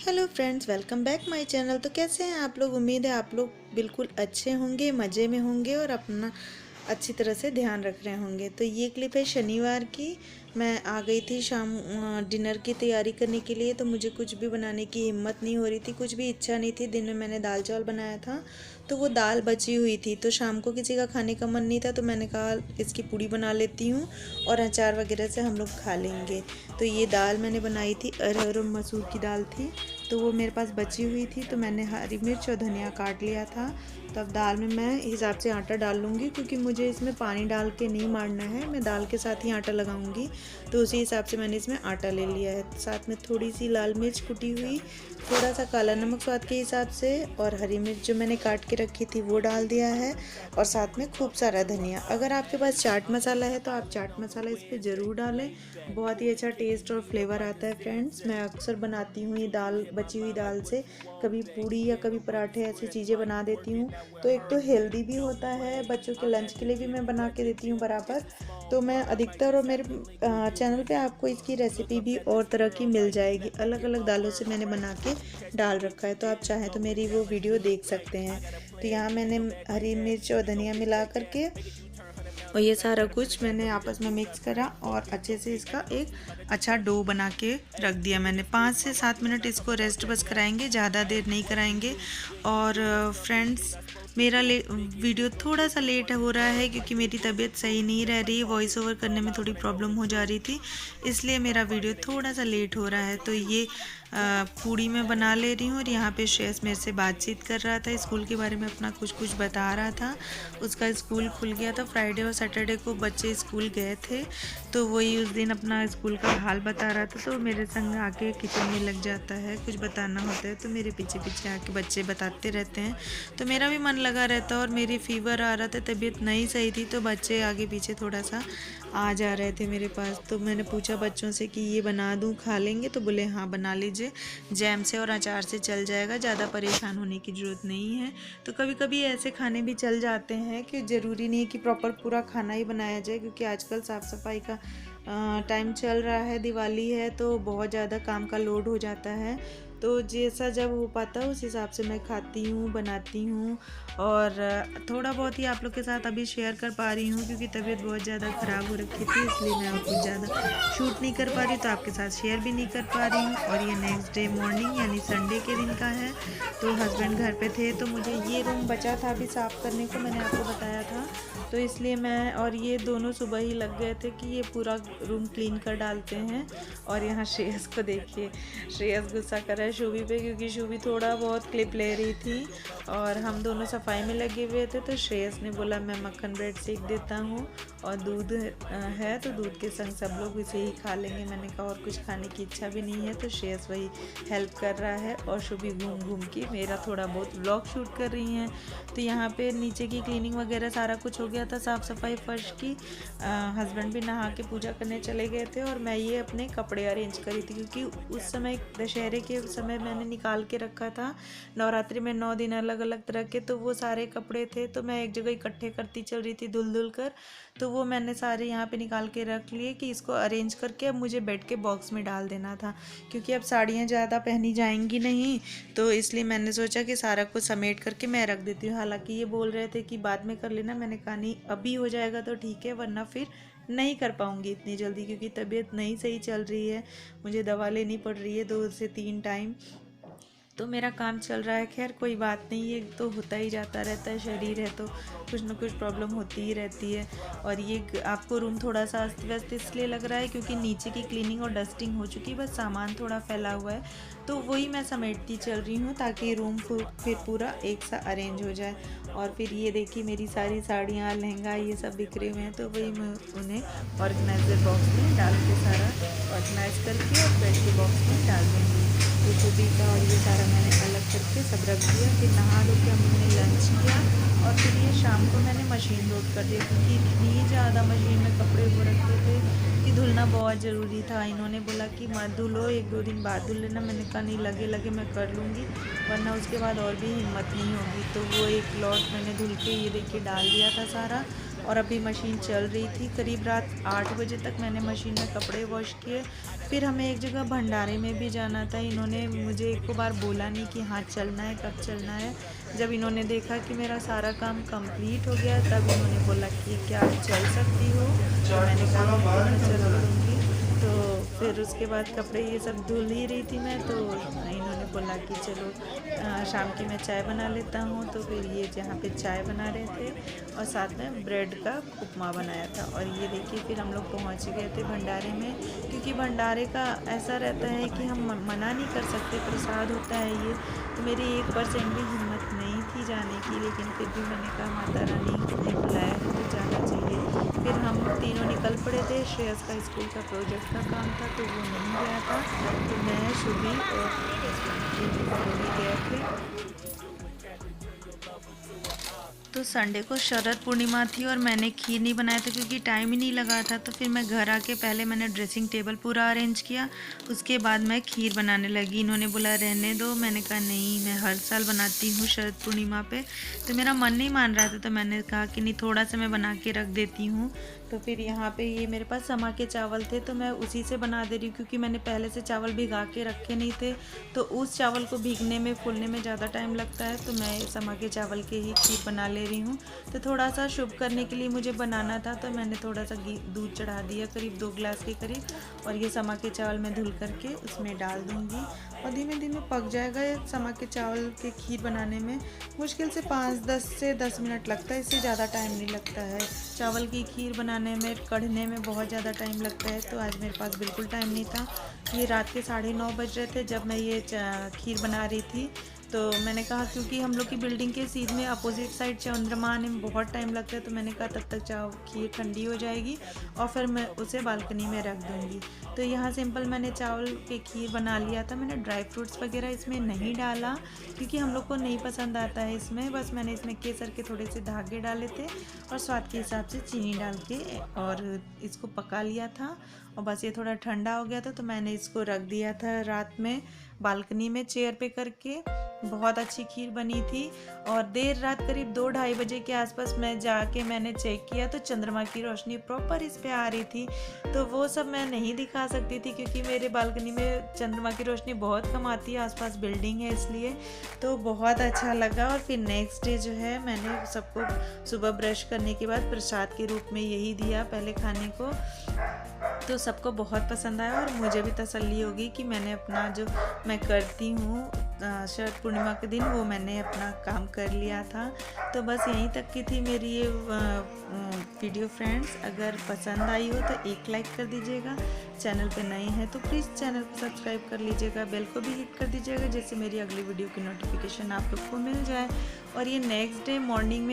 Hello friends, welcome back my channel. तो कैसे हैं आप लोग? उम्मीद है आप लोग बिल्कुल अच्छे होंगे, मज़े में होंगे और अपना अच्छी तरह से ध्यान रख रहे होंगे। तो ये क्लिप है शनिवार की। मैं आ गई थी शाम डिनर की तैयारी करने के लिए। तो मुझे कुछ भी बनाने की हिम्मत नहीं हो रही थी, कुछ भी इच्छा नहीं थी। दिन में मैंने दाल चावल बनाया था तो वो दाल बची हुई थी। तो शाम को किसी का खाने का मन नहीं था तो मैंने कहा इसकी पूड़ी बना लेती हूँ और अचार वगैरह से हम लोग खा लेंगे। तो ये दाल मैंने बनाई थी, अरहर और मसूर की दाल थी। तो वो मेरे पास बची हुई थी तो मैंने हरी मिर्च और धनिया काट लिया था। तो अब दाल में मैं हिसाब से आटा डाल लूँगी, क्योंकि मुझे इसमें पानी डाल के नहीं मारना है, मैं दाल के साथ ही आटा लगाऊंगी। तो उसी हिसाब से मैंने इसमें आटा ले लिया है। साथ में थोड़ी सी लाल मिर्च कुटी हुई, थोड़ा सा काला नमक स्वाद के हिसाब से, और हरी मिर्च जो मैंने काट के रखी थी वो डाल दिया है। और साथ में खूब सारा धनिया। अगर आपके पास चाट मसाला है तो आप चाट मसाला इस पर ज़रूर डालें, बहुत ही अच्छा टेस्ट और फ्लेवर आता है। फ्रेंड्स, मैं अक्सर बनाती हूँ ये दाल, बची हुई दाल से कभी पूड़ी या कभी पराठे ऐसी चीज़ें बना देती हूँ। तो एक तो हेल्दी भी होता है, बच्चों के लंच के लिए भी मैं बना के देती हूँ बराबर। तो मैं अधिकतर, और मेरे चैनल पे आपको इसकी रेसिपी भी और तरह की मिल जाएगी, अलग अलग दालों से मैंने बना के डाल रखा है। तो आप चाहें तो मेरी वो वीडियो देख सकते हैं। तो यहाँ मैंने हरी मिर्च और धनिया मिला करके और ये सारा कुछ मैंने आपस में मिक्स करा और अच्छे से इसका एक अच्छा डो बना के रख दिया। मैंने 5 से 7 मिनट इसको रेस्ट बस कराएंगे, ज़्यादा देर नहीं कराएंगे। और फ्रेंड्स, मेरा वीडियो थोड़ा सा लेट हो रहा है क्योंकि मेरी तबीयत सही नहीं रह रही, वॉइस ओवर करने में थोड़ी प्रॉब्लम हो जा रही थी, इसलिए मेरा वीडियो थोड़ा सा लेट हो रहा है। तो ये पूड़ी में बना ले रही हूँ और यहाँ पे श्रेयस मेरे से बातचीत कर रहा था, स्कूल के बारे में अपना कुछ कुछ बता रहा था। उसका स्कूल खुल गया था, फ्राइडे और सैटरडे को बच्चे स्कूल गए थे, तो वही उस दिन अपना स्कूल का हाल बता रहा था। तो मेरे संग आके किचन में लग जाता है, कुछ बताना होता है तो मेरे पीछे पीछे आके बच्चे बताते रहते हैं। तो मेरा भी मन लगा रहता है, और मेरी फीवर आ रहा था, तबीयत नहीं सही थी, तो बच्चे आगे पीछे थोड़ा सा आ जा रहे थे मेरे पास। तो मैंने पूछा बच्चों से कि ये बना दूँ, खा लेंगे? तो बोले हाँ बना लीजिए, जैम से और अचार से चल जाएगा, ज़्यादा परेशान होने की ज़रूरत नहीं है। तो कभी कभी ऐसे खाने भी चल जाते हैं कि ज़रूरी नहीं है कि प्रॉपर पूरा खाना ही बनाया जाए, क्योंकि आजकल साफ़ सफाई का टाइम चल रहा है, दिवाली है, तो बहुत ज़्यादा काम का लोड हो जाता है। तो जैसा जब हो पाता है उस हिसाब से मैं खाती हूँ, बनाती हूँ। और थोड़ा बहुत ही आप लोग के साथ अभी शेयर कर पा रही हूँ, क्योंकि तबीयत बहुत ज़्यादा ख़राब हो रखी थी, इसलिए मैं कुछ ज़्यादा शूट नहीं कर पा रही, तो आपके साथ शेयर भी नहीं कर पा रही हूँ। और ये नेक्स्ट डे मॉर्निंग यानी संडे के दिन का है। तो हस्बैंड घर पे थे, तो मुझे ये रूम बचा था अभी साफ़ करने को, मैंने आपको बताया था। तो इसलिए मैं और ये दोनों सुबह ही लग गए थे कि ये पूरा रूम क्लीन कर डालते हैं। और यहाँ श्रेयस को देखिए, श्रेयस गुस्सा कर रहा है शोभी पे, क्योंकि शोभी थोड़ा बहुत क्लिप ले रही थी और हम दोनों सफाई में लगे हुए थे। तो श्रेयस ने बोला मैं मक्खन ब्रेड सेक देता हूँ और दूध है तो दूध के संग सब लोग इसे ही खा लेंगे। मैंने कहा और कुछ खाने की इच्छा भी नहीं है। तो श्रेयस वही हेल्प कर रहा है और शोभी घूम घूम के मेरा थोड़ा बहुत व्लॉग शूट कर रही हैं। तो यहाँ पे नीचे की क्लीनिंग वगैरह सारा कुछ हो गया था, साफ़ सफाई फर्श की। हस्बैंड भी नहा के पूजा करने चले गए थे और मैं ये अपने कपड़े अरेंज करी थी, क्योंकि उस समय दशहरे के समय मैंने निकाल के रखा था, नवरात्रि में 9 दिन अलग अलग तरह के, तो वो सारे कपड़े थे तो मैं एक जगह इकट्ठे करती चल रही थी धुल धुल कर। तो वो मैंने सारे यहाँ पे निकाल के रख लिए कि इसको अरेंज करके अब मुझे बेड के बॉक्स में डाल देना था, क्योंकि अब साड़ियाँ ज़्यादा पहनी जाएंगी नहीं। तो इसलिए मैंने सोचा कि सारा कुछ समेट करके मैं रख देती हूँ। हालांकि ये बोल रहे थे कि बाद में कर लेना, मैंने कहा नहीं अभी हो जाएगा तो ठीक है, वरना फिर नहीं कर पाऊँगी इतनी जल्दी, क्योंकि तबीयत नहीं सही चल रही है, मुझे दवा लेनी पड़ रही है 2 से 3 टाइम। तो मेरा काम चल रहा है। खैर कोई बात नहीं, ये तो होता ही जाता रहता है, शरीर है तो कुछ ना कुछ प्रॉब्लम होती ही रहती है। और ये आपको रूम थोड़ा सा अस्त व्यस्त इसलिए लग रहा है क्योंकि नीचे की क्लीनिंग और डस्टिंग हो चुकी है, बस सामान थोड़ा फैला हुआ है, तो वही मैं समेटती चल रही हूँ ताकि रूम फिर पूरा एक सा अरेंज हो जाए। और फिर ये देखिए मेरी सारी साड़ियाँ, लहंगा, ये सब बिखरे हुए हैं, तो वही मैं उन्हें ऑर्गेनाइज़र बॉक्स में डाल के सारा ऑर्गेनाइज करके और बेड के बॉक्स में डाल दूँगी। तो छुट्टी का और ये सारा मैंने अलग करके सब रख दिया। फिर नहा धो के हमने लंच किया और फिर ये शाम को मैंने मशीन लोड कर दिया, क्योंकि इतनी ज़्यादा मशीन में कपड़े वो रखे थे कि धुलना बहुत ज़रूरी था। इन्होंने बोला कि मत धुलो, 1-2 दिन बाद धुल लेना। मैंने कहा नहीं, लगे लगे मैं कर लूँगी, वरना उसके बाद और भी हिम्मत नहीं होगी। तो वो एक लॉट मैंने धुल के ये देखिए डाल दिया था सारा, और अभी मशीन चल रही थी। करीब रात 8 बजे तक मैंने मशीन में कपड़े वॉश किए। फिर हमें एक जगह भंडारे में भी जाना था। इन्होंने मुझे एक बार बोला नहीं कि हाँ चलना है, कब चलना है। जब इन्होंने देखा कि मेरा सारा काम कंप्लीट हो गया तब इन्होंने बोला कि क्या आप चल सकती हो। तो मैंने कहा बिल्कुल मैं चल पड़ूँगी। तो फिर उसके बाद कपड़े ये सब धुल ही रही थी मैं, तो इन्होंने बोला कि चलो शाम की मैं चाय बना लेता हूँ। तो फिर ये जहाँ पे चाय बना रहे थे और साथ में ब्रेड का उपमा बनाया था। और ये देखिए फिर हम लोग पहुँच गए थे भंडारे में, क्योंकि भंडारे का ऐसा रहता है कि हम मना नहीं कर सकते, प्रसाद होता है ये। तो मेरी 1% भी हिम्मत नहीं थी जाने की, लेकिन फिर भी मैंने कहा माता रानी ने बुलाया है तो जाना चाहिए। फिर हम तीनों निकल पड़े थे। श्रेयस का स्कूल का प्रोजेक्ट का काम था तो वो नहीं गया था, तो मैं, शुभी और ही गए थे। तो संडे को शरद पूर्णिमा थी और मैंने खीर नहीं बनाया था क्योंकि टाइम ही नहीं लगा था। तो फिर मैं घर आके पहले मैंने ड्रेसिंग टेबल पूरा अरेंज किया, उसके बाद मैं खीर बनाने लगी। इन्होंने बोला रहने दो, मैंने कहा नहीं, मैं हर साल बनाती हूँ शरद पूर्णिमा पे। तो मेरा मन नहीं मान रहा था, तो मैंने कहा कि नहीं थोड़ा सा मैं बना के रख देती हूँ। तो फिर यहाँ पे ये मेरे पास समा के चावल थे तो मैं उसी से बना दे रही हूँ, क्योंकि मैंने पहले से चावल भिगा के रखे नहीं थे। तो उस चावल को भीगने में, फूलने में ज़्यादा टाइम लगता है, तो मैं समा के चावल के ही खीर बना ले रही हूँ। तो थोड़ा सा शुभ करने के लिए मुझे बनाना था, तो मैंने थोड़ा सा दूध चढ़ा दिया, करीब 2 गिलास के करीब। और ये समा के चावल मैं धुल करके उसमें डाल दूँगी और धीमे धीमे पक जाएगा। ये समा के चावल के खीर बनाने में मुश्किल से 5-10 से 10 मिनट लगता है, इससे ज़्यादा टाइम नहीं लगता है। चावल की खीर बनाने में, कढ़ने में बहुत ज़्यादा टाइम लगता है, तो आज मेरे पास बिल्कुल टाइम नहीं था। ये रात के 9:30 बज रहे थे जब मैं ये खीर बना रही थी। तो मैंने कहा क्योंकि हम लोग की बिल्डिंग के सीध में अपोजिट साइड चंद्रमा आने में बहुत टाइम लगता है, तो मैंने कहा तब तक खीर ठंडी हो जाएगी और फिर मैं उसे बालकनी में रख दूँगी। तो यहाँ सिंपल मैंने चावल के खीर बना लिया था। मैंने ड्राई फ्रूट्स वगैरह इसमें नहीं डाला क्योंकि हम लोग को नहीं पसंद आता है इसमें। बस मैंने इसमें केसर के थोड़े से धागे डाले थे और स्वाद के हिसाब से चीनी डाल के और इसको पका लिया था। और बस ये थोड़ा ठंडा हो गया था तो मैंने इसको रख दिया था रात में बालकनी में चेयर पे करके। बहुत अच्छी खीर बनी थी। और देर रात करीब 2-2:30 बजे के आसपास मैं जाके मैंने चेक किया तो चंद्रमा की रोशनी प्रॉपर इस पे आ रही थी। तो वो सब मैं नहीं दिखा सकती थी क्योंकि मेरे बालकनी में चंद्रमा की रोशनी बहुत कम आती है, आसपास बिल्डिंग है इसलिए। तो बहुत अच्छा लगा। और फिर नेक्स्ट डे जो है मैंने सबको सुबह ब्रश करने के बाद प्रसाद के रूप में यही दिया पहले खाने को। तो सबको बहुत पसंद आया और मुझे भी तसल्ली होगी कि मैंने अपना जो मैं करती हूँ शरद पूर्णिमा के दिन वो मैंने अपना काम कर लिया था। तो बस यहीं तक की थी मेरी ये वीडियो फ्रेंड्स। अगर पसंद आई हो तो एक लाइक कर दीजिएगा। चैनल पे नए हैं तो प्लीज़ चैनल को सब्सक्राइब कर लीजिएगा, बेल को भी हिट कर दीजिएगा जिससे मेरी अगली वीडियो की नोटिफिकेशन आप लोग को मिल जाए। और ये नेक्स्ट डे मॉर्निंग में